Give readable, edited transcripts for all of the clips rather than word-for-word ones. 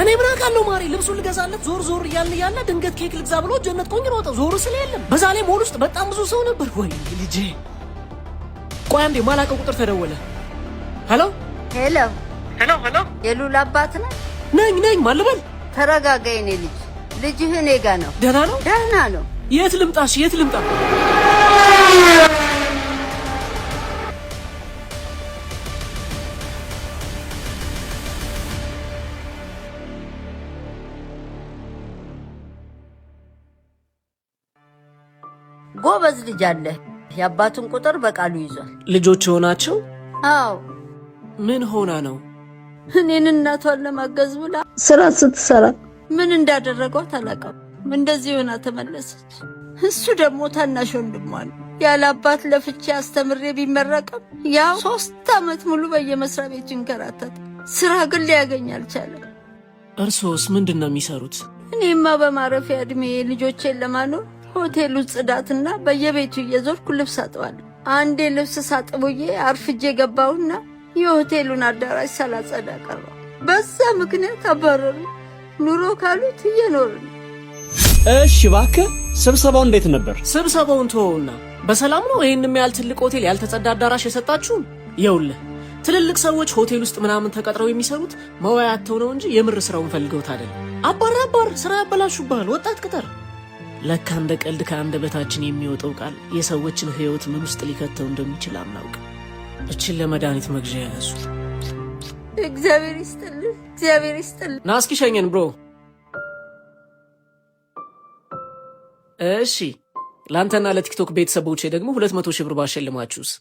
እኔ ምን አውቃለሁ ማሪ ልብሱን ልገዛለት ዞር እያለ ድንገት ኬክ ልግዛ ብሎ ጀነት ቆኝ ሮጠ ዞር ስለ የለም በዛ ላይ ሞል ውስጥ በጣም ብዙ ሰው ነበር ወይ ልጄ ቆይ አንዴ ማላቀው ቁጥር ተደወለ ሄሎ የሉላ አባት ነኝ ማልበል ተረጋጋ የኔ ልጅህ እኔ ጋ ነው ደህና ነው የት ልምጣ ጎበዝ ልጅ አለ የአባቱን ቁጥር በቃሉ ይዟል ልጆች ሆናቸው አዎ ምን ሆና ነው እኔን እናቷን ለማገዝ ብላ ስራ ስትሰራ ምን እንዳደረገው ታላቀው እንደዚህ ሆና ተመለሰች እሱ ደግሞ ታናሽ ወንድሟ ነው ያለ አባት ለፍቼ አስተምሬ ቢመረቅም ያው 3 አመት ሙሉ በየመስሪያ ቤቱ እንከራተተ ስራ ግን ሊያገኝ አልቻለም እርሶስ ምንድነው የሚሰሩት እኔማ በማረፊያ እድሜ ልጆቼን ለማኖር ሆቴሉ ጽዳትና በየቤቱ እየዞርኩ ልብስ አጥባለሁ አንዴ ልብስ ሳጥቡዬ አርፍጄ ገባውና የሆቴሉን አዳራሽ ሳላጸዳ ቀረው በዛ ምክንያት አባረሩ ኑሮ ካሉት እየኖርን እሺ እባክህ ስብሰባው እንዴት ነበር ስብሰባውን ተወውና በሰላም ነው ይሄንም ያህል ትልቅ ሆቴል ያልተጸዳ አዳራሽ የሰጣችሁ ይኸውልህ ትልልቅ ሰዎች ሆቴል ውስጥ ምናምን ተቀጥረው የሚሰሩት መዋያተው ነው እንጂ የምር ስራውን ፈልገውት አይደለም አባር ስራ ያበላሹብሃል ወጣት ቅጠር ለካ እንደ ቀልድ ከአንደበታችን የሚወጣው ቃል የሰዎችን ህይወት ምን ውስጥ ሊከተው እንደሚችል አናውቅ እቺን ለመድኃኒት መግዣ ያዙ እግዚአብሔር ይስጥልኝ ና እስኪ ሸኘን ብሮ እሺ ላንተና ለቲክቶክ ቤተሰቦቼ ደግሞ 200 ሺህ ብር ባሸልማችሁስ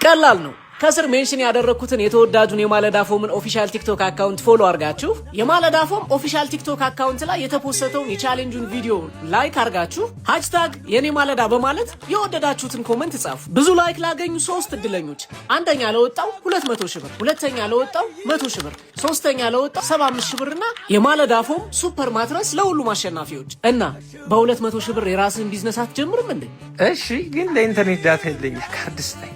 ቀላል ነው ከስር ሜንሽን ያደረኩትን የተወዳጁን የማለዳ ፎምን ኦፊሻል ቲክቶክ አካውንት ፎሎ አርጋችሁ የማለዳ ፎም ኦፊሻል ቲክቶክ አካውንት ላይ የተፖስተውን የቻሌንጁን ቪዲዮ ላይክ አርጋችሁ #የኔ ማለዳ በማለት የወደዳችሁትን ኮሜንት ጻፉ ብዙ ላይክ ላገኙ 3 እድለኞች አንደኛ ለወጣው 200 ሺህ ብር ሁለተኛ ለወጣው 100 ሺህ ብር ሶስተኛ ለወጣው 75 ሺህ ብርና የማለዳ ፎም ሱፐር ማትረስ ለሁሉም አሸናፊዎች እና በ200 ሺህ ብር የራስን ቢዝነስ አትጀምርም እንዴ እሺ ግን ለኢንተርኔት ዳታ የለኝም ካርድ ስጠኝ